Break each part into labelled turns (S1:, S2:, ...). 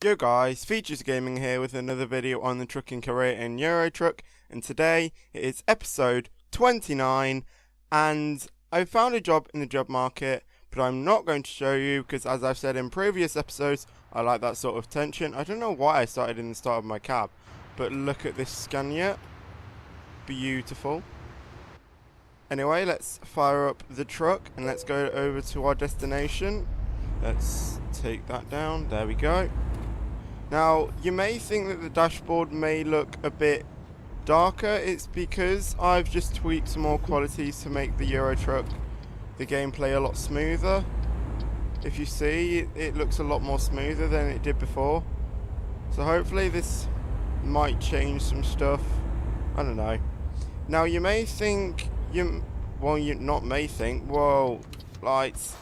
S1: Yo guys, Features Gaming here with another video on the trucking career in Euro Truck, and today it is episode 29 and I found a job in the job market, but I'm not going to show you because, as I've said in previous episodes, I like that sort of tension. I don't know why I started in the start of my cab, but look at this Scania. Beautiful. Anyway, let's fire up the truck and let's go over to our destination. Let's take that down. There we go. Now, you may think that the dashboard may look a bit darker. It's because I've just tweaked some more qualities to make the Euro Truck, the gameplay, a lot smoother. If you see, it looks a lot more smoother than it did before. So hopefully this might change some stuff. I don't know. Now, you may think, lights.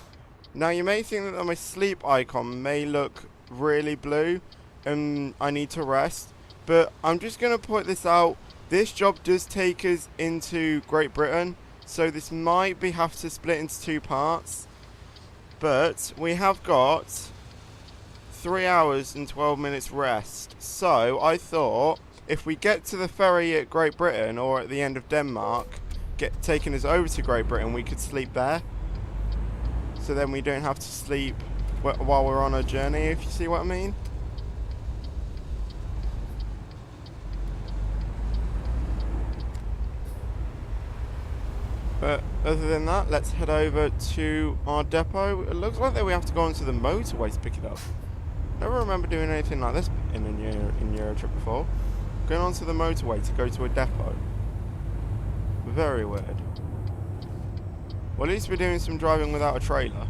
S1: Now, you may think that my sleep icon may look really blue and I need to rest, but I'm just going to put this out. This job does take us into Great Britain, so this might have to split into two parts, but we have got 3 hours and 12 minutes rest. So I thought if we get to the ferry at Great Britain or at the end of Denmark, taking us over to Great Britain, we could sleep there. So then we don't have to sleep while we're on a journey, if you see what I mean. But other than that, let's head over to our depot. It looks like that we have to go onto the motorway to pick it up. Never remember doing anything like this in Euro Truck before. Going onto the motorway to go to a depot. Very weird. Well, at least we're doing some driving without a trailer.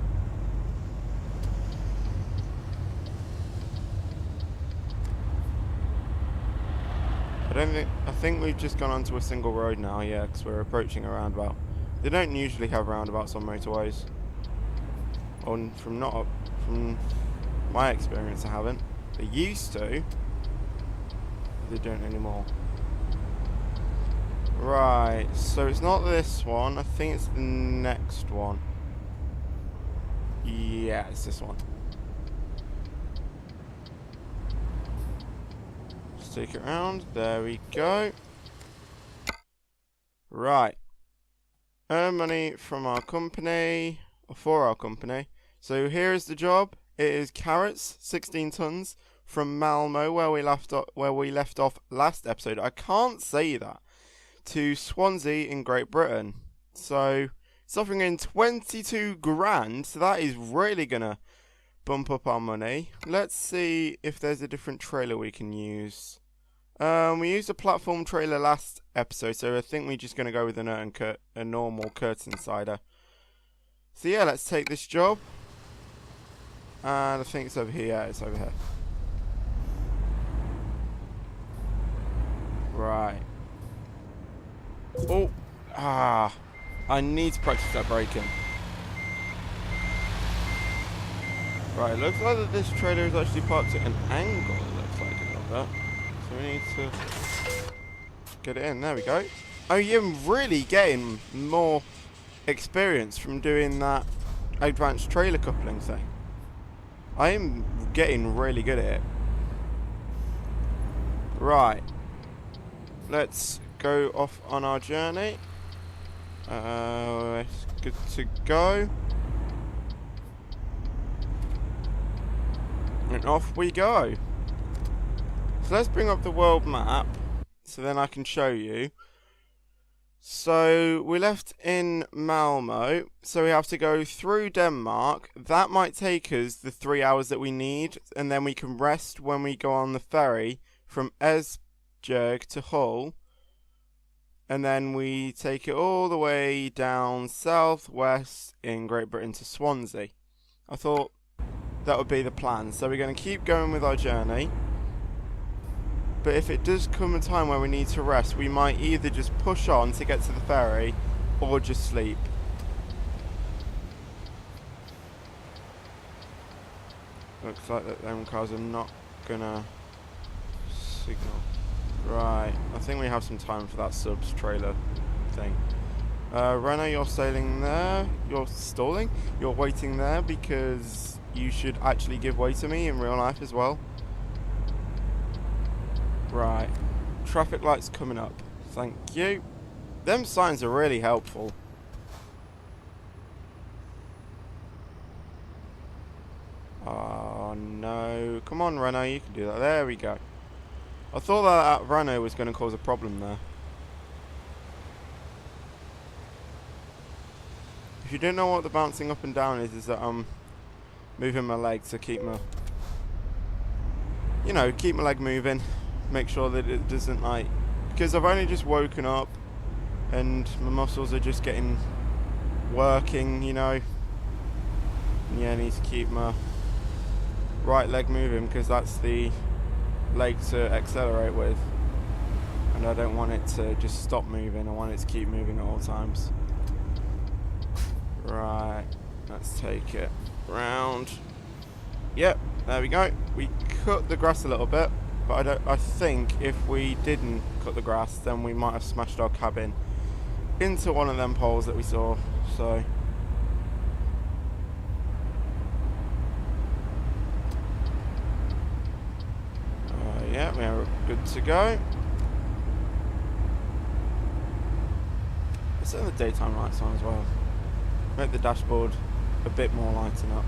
S1: I think we've just gone onto a single road now, yeah, because we're approaching a roundabout. They don't usually have roundabouts on motorways. Or from my experience, I haven't. They used to. They don't anymore. Right, so it's not this one. I think it's the next one. Yeah, it's this one. Let's take it around. There we go. Right. Earn money from our company, or for our company. So here is the job. It is carrots, 16 tons, from Malmo, where we left off last episode. I can't say that. To Swansea in Great Britain. So it's offering in 22 grand. So that is really gonna bump up our money. Let's see if there's a different trailer we can use. We used a platform trailer last episode, so I think we're just gonna go with a normal curtain sider. So yeah, let's take this job. And I think it's over here. Yeah, it's over here. Right. Oh, I need to practice that braking. Right, it looks like that this trailer is actually parked at an angle, it looks like a little bit. So we need to get it in, there we go. Oh, you're really getting more experience from doing that advanced trailer coupling thing. I am getting really good at it. Right. Let's go off on our journey. It's good to go. And off we go. So let's bring up the world map so then I can show you. So we left in Malmo, so we have to go through Denmark. That might take us the 3 hours that we need, and then we can rest when we go on the ferry from Esbjerg to Hull. And then we take it all the way down southwest in Great Britain to Swansea. I thought that would be the plan. So we're going to keep going with our journey. But if it does come a time where we need to rest, we might either just push on to get to the ferry or just sleep. Looks like that them cars are not going to signal. Right, I think we have some time for that subs trailer thing. Renault, you're sailing there. You're stalling. You're waiting there because you should actually give way to me in real life as well. Right. Traffic lights coming up. Thank you. Them signs are really helpful. Oh no. Come on, Renault, you can do that. There we go. I thought that Renault was going to cause a problem there. If you don't know what the bouncing up and down is that I'm moving my leg to keep my, keep my leg moving. Make sure that it doesn't because I've only just woken up and my muscles are just working, And yeah, I need to keep my right leg moving because that's the leg to accelerate with. And I don't want it to just stop moving, I want it to keep moving at all times. Right, let's take it round. Yep, there we go. We cut the grass a little bit, but I think if we didn't cut the grass, then we might have smashed our cabin into one of them poles that we saw. So yeah, we are good to go. Let's turn the daytime lights on as well. Make the dashboard a bit more lighting up.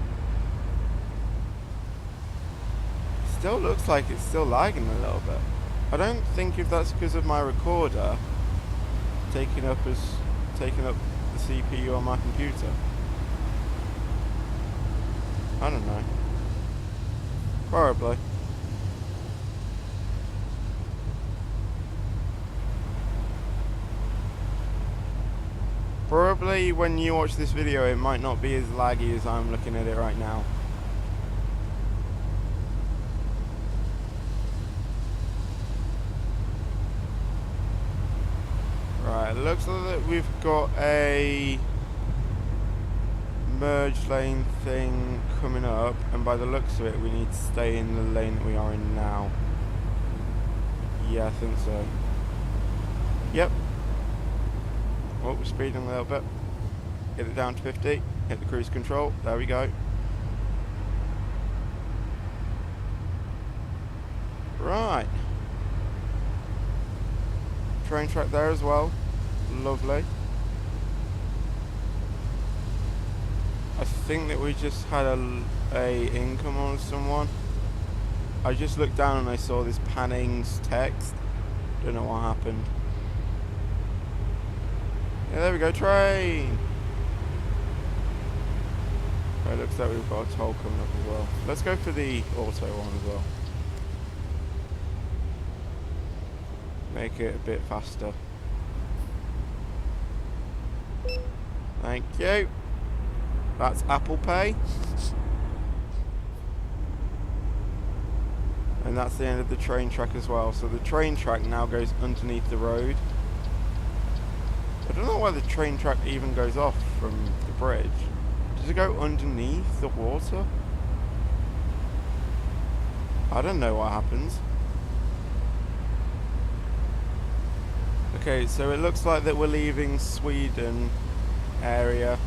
S1: Still looks like it's still lagging a little bit. I don't think if that's because of my recorder taking up the CPU on my computer. I don't know. Probably. Probably when you watch this video it might not be as laggy as I'm looking at it right now. Right, it looks like we've got a merge lane thing coming up, and by the looks of it we need to stay in the lane that we are in now. Yeah, I think so. Yep. Oh, we're speeding a little bit. Get it down to 50. Hit the cruise control. There we go. Right. Train track there as well. Lovely. I think that we just had a income on someone. I just looked down and I saw this panning text. Don't know what happened. Yeah, there we go, train! It looks like we've got a toll coming up as well. Let's go for the auto one as well. Make it a bit faster. Thank you. That's Apple Pay. And that's the end of the train track as well. So the train track now goes underneath the road. I don't know why the train track even goes off from the bridge. Does it go underneath the water? I don't know what happens. Okay, so it looks like that we're leaving Sweden area.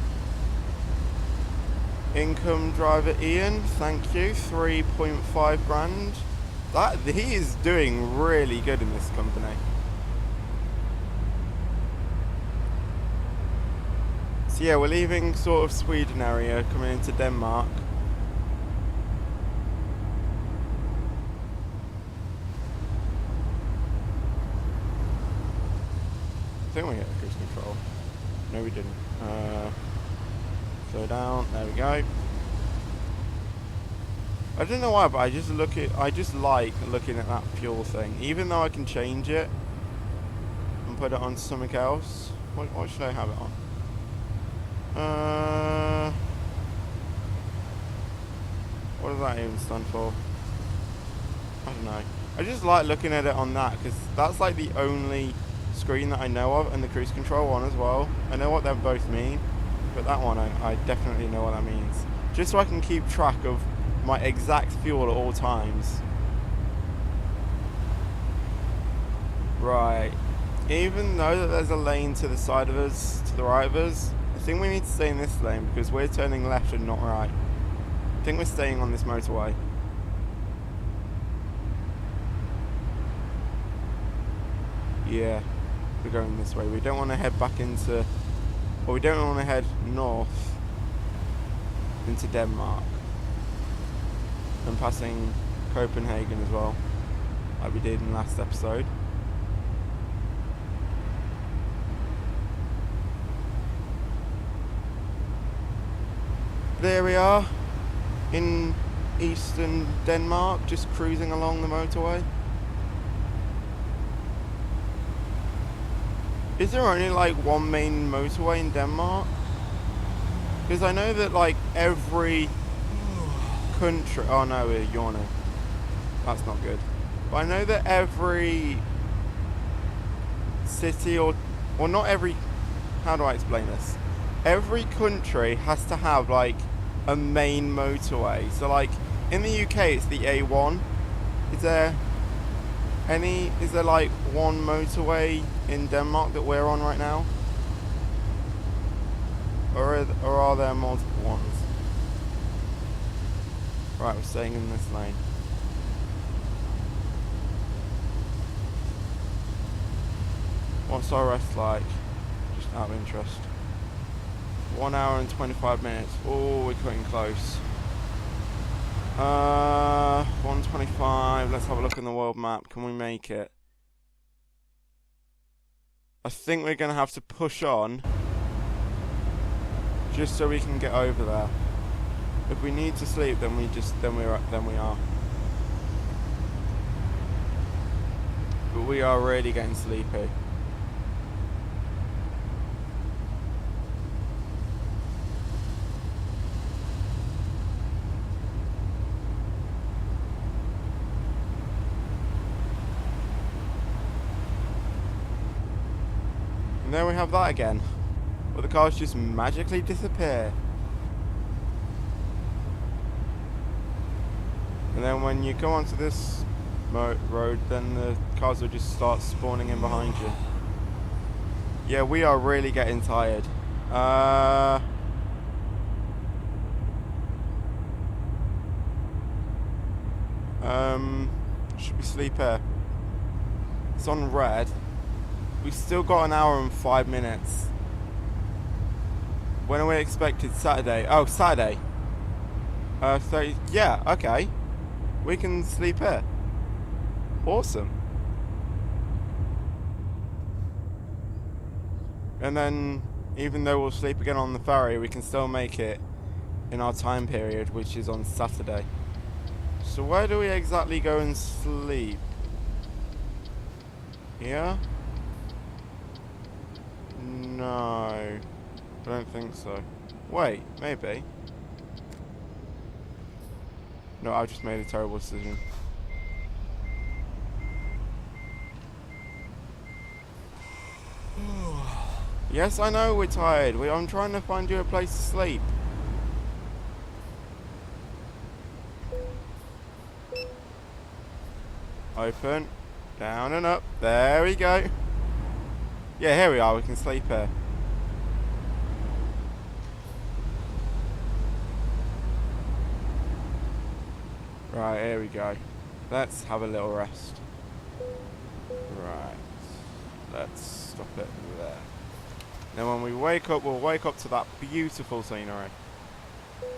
S1: Income driver Ian, thank you, 3.5 grand. He is doing really good in this company. So yeah, we're leaving sort of Sweden area, coming into Denmark. I think we hit the cruise control. No, we didn't. Slow down. There we go. I don't know why, but I just like looking at that fuel thing, even though I can change it and put it on something else. What should I have it on? What does that even stand for? I don't know. I just like looking at it on that because that's like the only screen that I know of, and the cruise control one as well. I know what they both mean, but that one I definitely know what that means. Just so I can keep track of my exact fuel at all times. Right. Even though that there's a lane to the side of us, to the right of us, I think we need to stay in this lane because we're turning left and not right. I think we're staying on this motorway. Yeah, we're going this way. We don't want to head back into... Or we don't want to head north into Denmark. And passing Copenhagen as well, like we did in the last episode. There we are, in eastern Denmark, just cruising along the motorway. Is there only like one main motorway in Denmark? Because I know that like every country... Oh no, we're yawning. That's not good. But I know that every city or not every... How do I explain this? Every country has to have like a main motorway. So like in the UK it's the A1. Is there like one motorway in Denmark that we're on right now? Or are there multiple ones? Right, we're staying in this lane. What's our rest like? Just out of interest. 1 hour and 25 minutes. Oh, we're cutting close. 125. Let's have a look in the world map. Can we make it? I think we're going to have to push on just so we can get over there. If we need to sleep, then we are. But we are really getting sleepy. And there we have that again. But the cars just magically disappear. And then when you go onto this road, then the cars will just start spawning in behind you. Yeah, we are really getting tired. Should we sleep here? It's on red. We've still got an hour and 5 minutes. When are we expected? Saturday. Oh, Saturday. So, yeah, okay. We can sleep here. Awesome. And then, even though we'll sleep again on the ferry, we can still make it in our time period, which is on Saturday. So where do we exactly go and sleep? Here? No, I don't think so. Wait, maybe. No, I just made a terrible decision. Yes, I know we're tired. I'm trying to find you a place to sleep. Open, down and up. There we go. Yeah, here we are. We can sleep here. Right, here we go. Let's have a little rest. Right. Let's stop it there. Then when we wake up, we'll wake up to that beautiful scenery.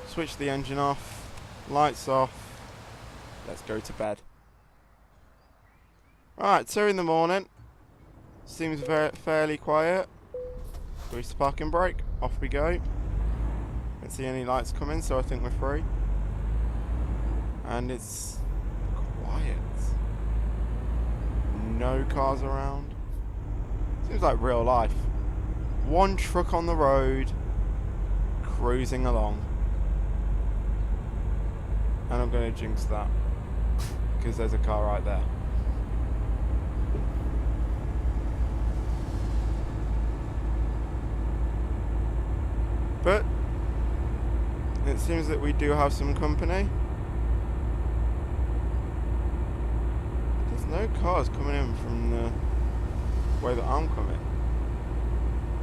S1: Switch the engine off. Lights off. Let's go to bed. Right, 2 in the morning. Seems fairly quiet. Reach the parking brake. Off we go. Don't see any lights coming, so I think we're free. And it's quiet. No cars around. Seems like real life. One truck on the road, cruising along. And I'm going to jinx that, because there's a car right there. But it seems that we do have some company. There's no cars coming in from the way that I'm coming.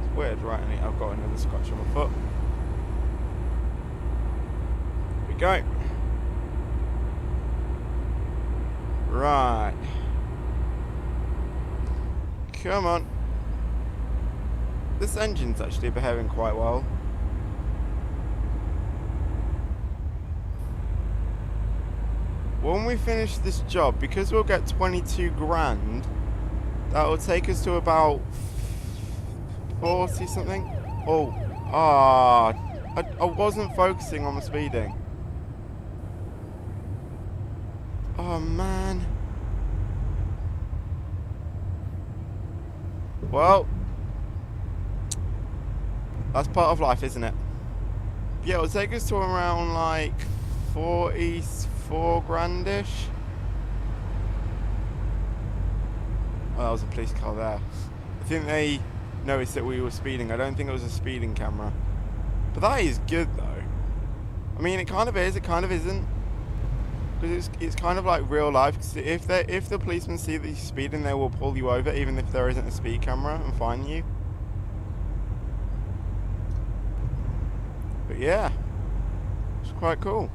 S1: It's weird, right? And I've got another scratch on my foot. Here we go. Right. Come on. This engine's actually behaving quite well. When we finish this job, because we'll get 22 grand, that will take us to about 40 something. Oh, I wasn't focusing on the speeding. Oh man. Well, that's part of life, isn't it? Yeah, it'll take us to around like 44 grandish. Oh, that was a police car there. I think they noticed that we were speeding. I don't think it was a speeding camera. But that is good though. I mean, it kind of is, it kind of isn't. Because it's kind of like real life. Cause if the policemen see that you're speeding, they will pull you over even if there isn't a speed camera and fine you. But yeah, it's quite cool.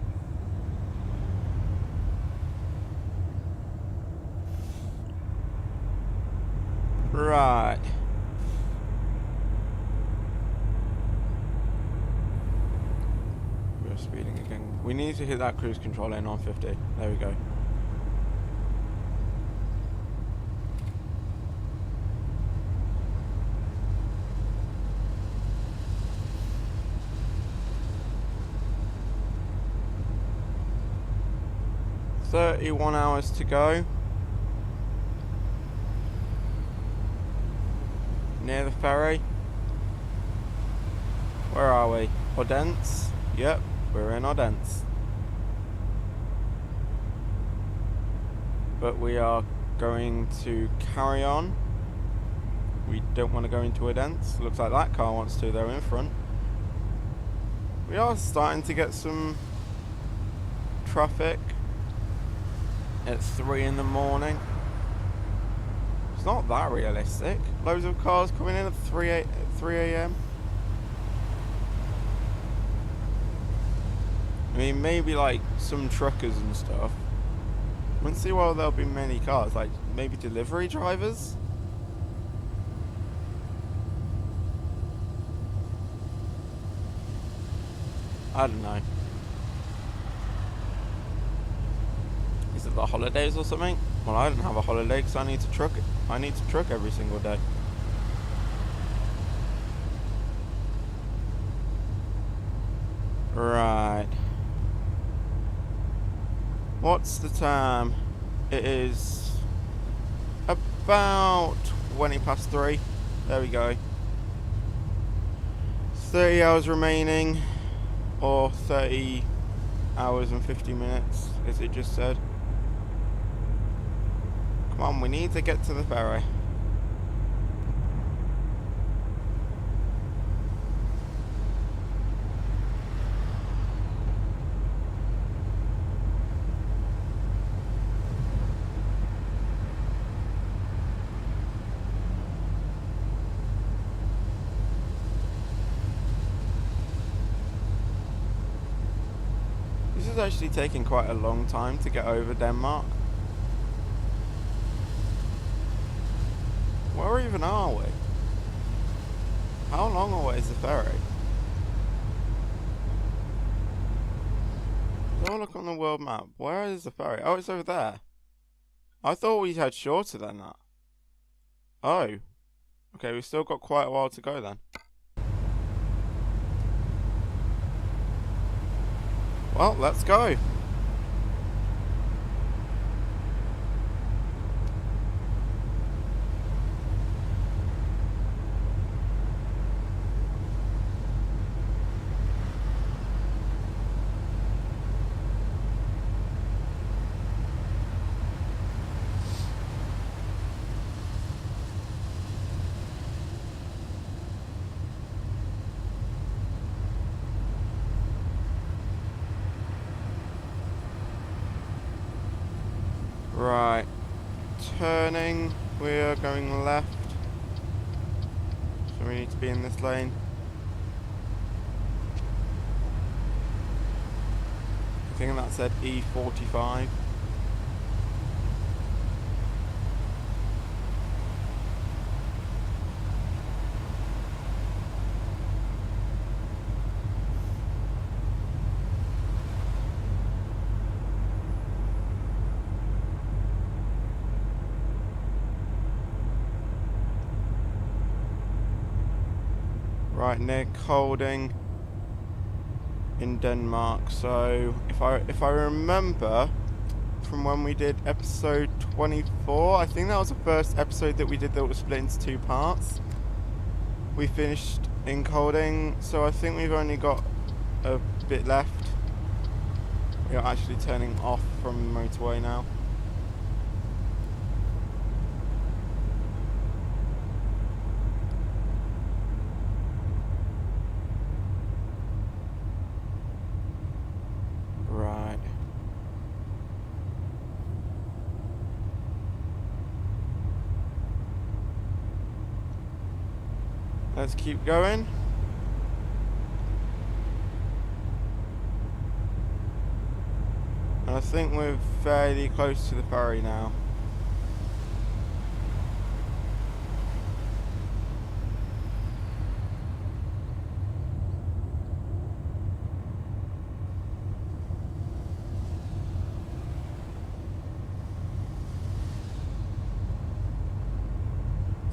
S1: Right. We're speeding again. We need to hit that cruise control lane on 50. There we go. "31 hours to go. Near the ferry. Where are we? Odense? Yep, we're in Odense. But we are going to carry on. We don't want to go into Odense. Looks like that car wants to, though, in front. We are starting to get some traffic at 3 in the morning. It's not that realistic. Loads of cars coming in at 3 a.m. I mean, maybe like some truckers and stuff. I wouldn't see why there'll be many cars. Like maybe delivery drivers. I don't know. Is it the holidays or something? Well, I don't have a holiday because I need to truck. I need to truck every single day. Right. What's the time? It is about 20 past 3. There we go. 30 hours remaining, or 30 hours and 50 minutes, as it just said. Come on, we need to get to the ferry. This is actually taking quite a long time to get over Denmark. Where even are we? How long away is the ferry? Let's have a look on the world map. Where is the ferry? Oh, it's over there. I thought we had shorter than that. Oh. Okay, we've still got quite a while to go then. Well, let's go. Right, turning, we are going left, so we need to be in this lane. I think that said right near Kolding in Denmark. So if I remember from when we did episode 24, I think that was the first episode that we did that was split into 2 parts. We finished in Kolding, so I think we've only got a bit left. We are actually turning off from the motorway now. Right. Let's keep going. I think we're fairly close to the ferry now.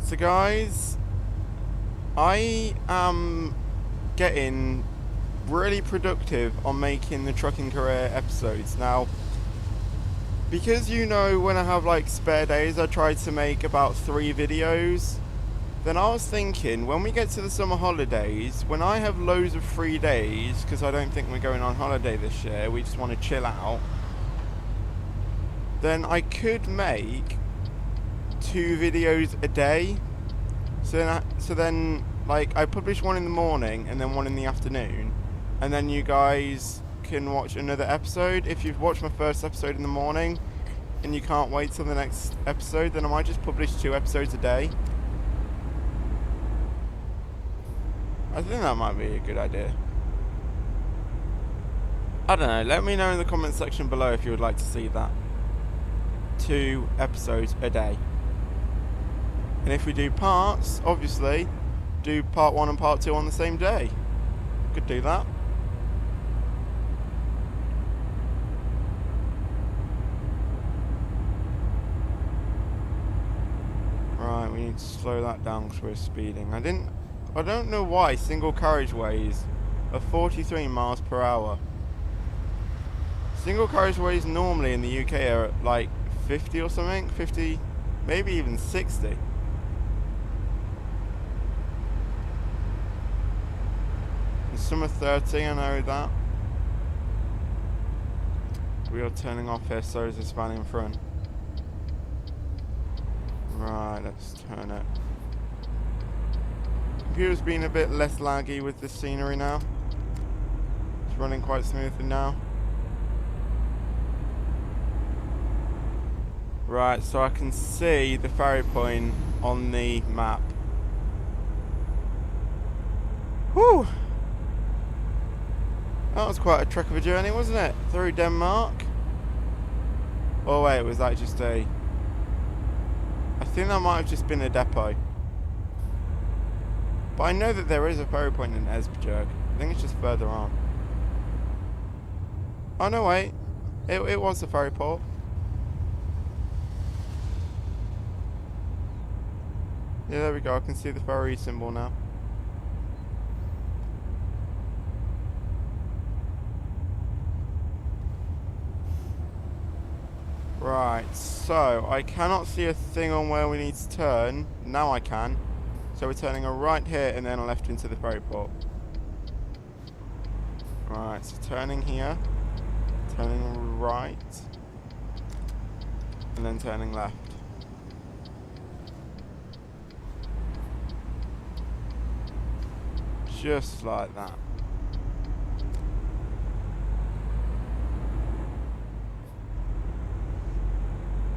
S1: So guys, I am getting really productive on making the trucking career episodes now, because when I have like spare days I try to make about 3 videos. Then I was thinking, when we get to the summer holidays, when I have loads of free days, because I don't think we're going on holiday this year, we just want to chill out, then I could make 2 videos a day. So then like I publish one in the morning and then one in the afternoon, and then you guys can watch another episode. If you've watched my first episode in the morning and you can't wait till the next episode, then I might just publish 2 episodes a day. I think that might be a good idea. I don't know, let me know in the comment section below if you would like to see that. 2 episodes a day. And if we do parts, obviously, do part 1 and part 2 on the same day. Could do that. Right, we need to slow that down because we're speeding. I don't know why single carriageways are 43 miles per hour. Single carriageways normally in the UK are at like 50 or something, 50, maybe even 60. Some are 30, I know that. We are turning off here, so is this van in front. Right, let's turn it. Computer's been a bit less laggy with the scenery now. It's running quite smoothly now. Right, so I can see the ferry point on the map. Whew! That was quite a trek of a journey, wasn't it? Through Denmark. Oh wait, was that just a... I think that might have just been a depot. But I know that there is a ferry point in Esbjerg. I think it's just further on. Oh no, wait. It was the ferry port. Yeah, there we go. I can see the ferry symbol now. Right, so I cannot see a thing on where we need to turn. Now I can. So we're turning a right here and then a left into the ferry port. Right, so turning here, turning right, and then turning left. Just like that.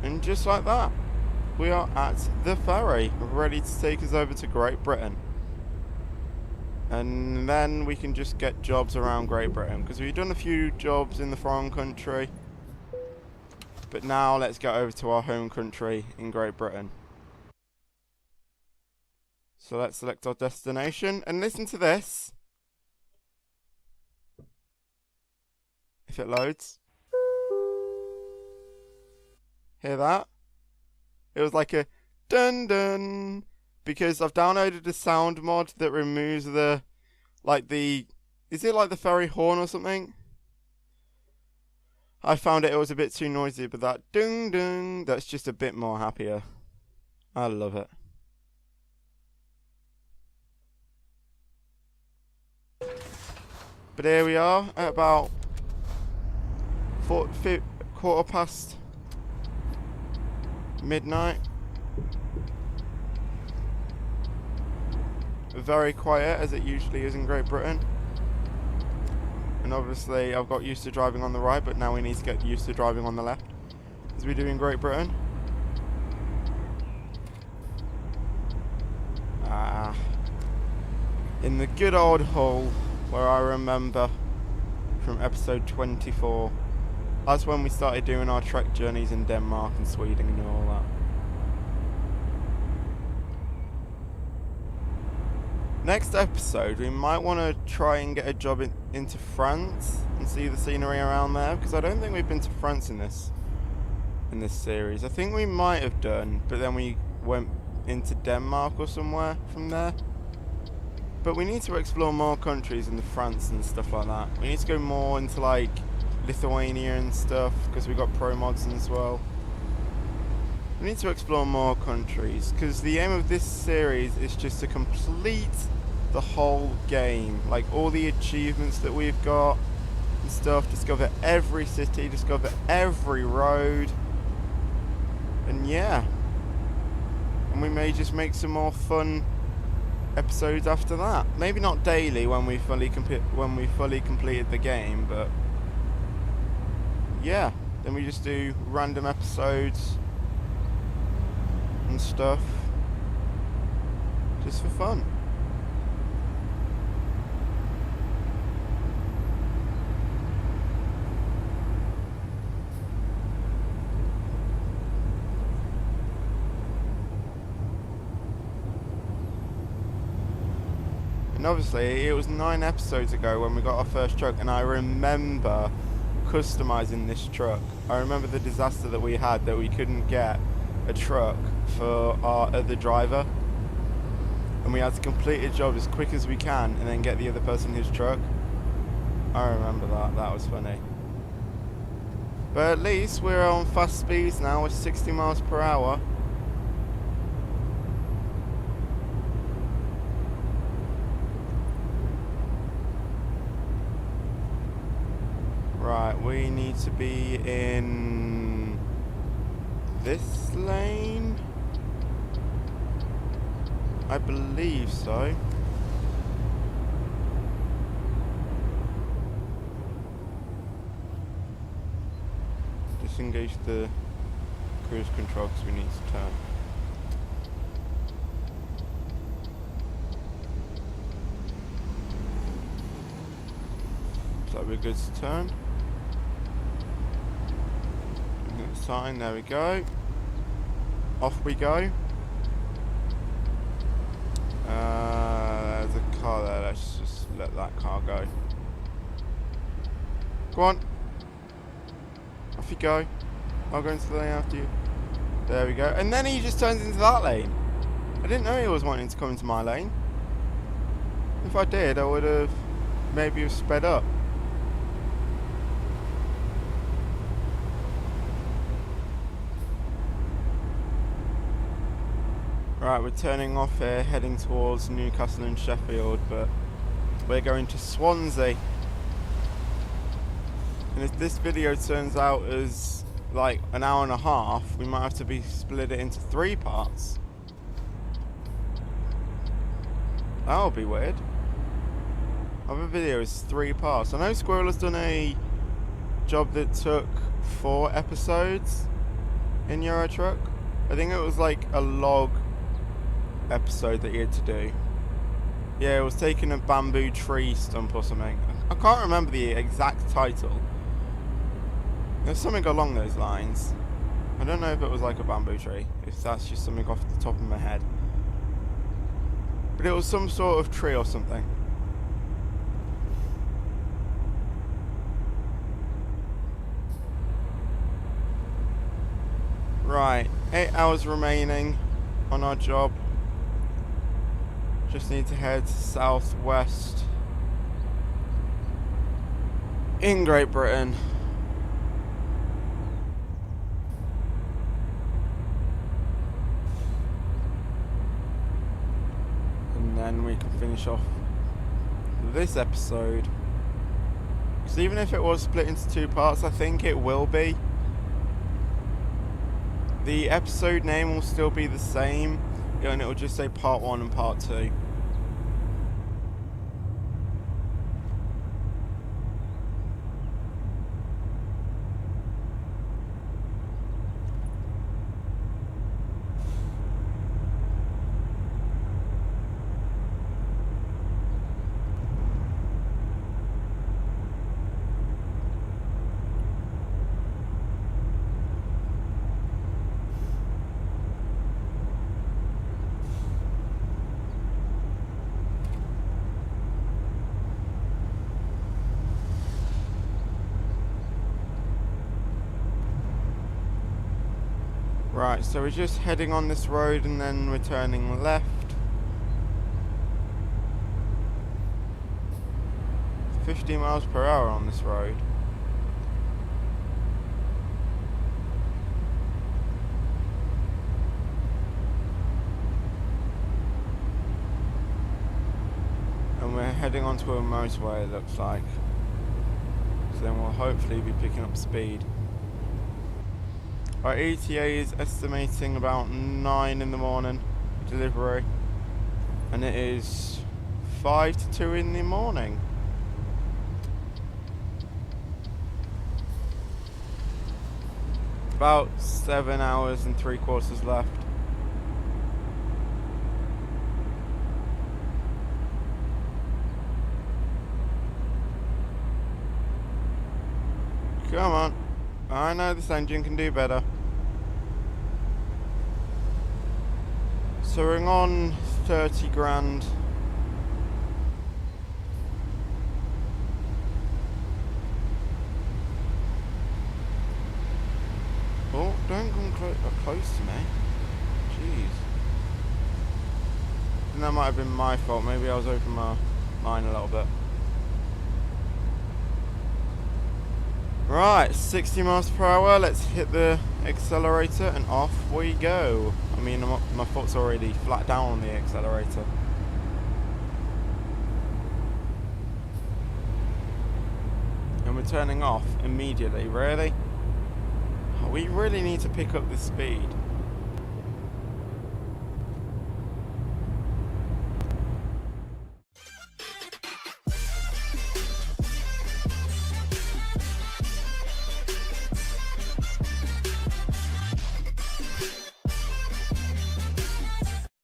S1: And just like that, we are at the ferry, ready to take us over to Great Britain. And then we can just get jobs around Great Britain, because we've done a few jobs in the foreign country. But now let's get over to our home country in Great Britain. So let's select our destination and listen to this. If it loads. Hear that? It was like a dun dun because I've downloaded a sound mod that removes the, is it like the ferry horn or something? I found it was a bit too noisy, but that dung dung, that's just a bit more happier. I love it. But here we are at about quarter past midnight. Very quiet, as it usually is in Great Britain. And obviously I've got used to driving on the right, but now we need to get used to driving on the left, as we do in Great Britain. In the good old Hull, where I remember from episode 24. That's when we started doing our trek journeys in Denmark and Sweden and all that. Next episode, we might want to try and get a job into France and see the scenery around there, because I don't think we've been to France in this series. I think we might have done, but then we went into Denmark or somewhere from there. But we need to explore more countries in France and stuff like that. We need to go more into like Lithuania and stuff, because we got pro mods as well. We need to explore more countries, because the aim of this series is just to complete the whole game, like all the achievements that we've got and stuff, discover every city, discover every road, and yeah, and we may just make some more fun episodes after that. Maybe not daily when we fully completed the game, but yeah, then we just do random episodes and stuff just for fun. And obviously it was 9 episodes ago when we got our first truck, and I remember customizing this truck. I remember the disaster that we had, that we couldn't get a truck for our other driver, and we had to complete a job as quick as we can and then get the other person his truck. I remember that was funny. But at least we're on fast speeds now with 60 miles per hour. Right, we need to be in this lane, I believe so. Disengage the cruise control because we need to turn. So we're good to turn. Sign, there we go. Off we go. There's a car there, let's just let that car go. Go on. Off you go. I'll go into the lane after you. There we go. And then he just turns into that lane. I didn't know he was wanting to come into my lane. If I did, I would have maybe sped up. Right, we're turning off here, heading towards Newcastle and Sheffield, but we're going to Swansea. And if this video turns out as like an hour and a half, we might have to split it into 3 parts. That'll be weird. Other video is 3 parts. I know Squirrel has done a job that took 4 episodes in Euro Truck. I think it was like a log episode that he had to do. Yeah, it was taking a bamboo tree stump or something. I can't remember the exact title. There's something along those lines. I don't know if it was like a bamboo tree, if that's just something off the top of my head. But it was some sort of tree or something. Right, 8 hours remaining on our job. Just need to head southwest in Great Britain. And then we can finish off this episode. Because even if it was split into 2 parts, I think it will be. The episode name will still be the same, and it will just say part 1 and part 2. Right, so we're just heading on this road and then we're turning left. 50 miles per hour on this road. And we're heading onto a motorway, it looks like. So then we'll hopefully be picking up speed. Our ETA is estimating about 9 in the morning delivery, and it is 5 to 2 in the morning. About 7 hours and 3/4 left. Come on, I know this engine can do better. So we're on 30 grand. Oh, don't come close to me. Jeez. And that might have been my fault. Maybe I was over my line a little bit. Right, 60 miles per hour. Let's hit the accelerator and off we go. I mean, my foot's already flat down on the accelerator. And we're turning off immediately, really? We really need to pick up the speed.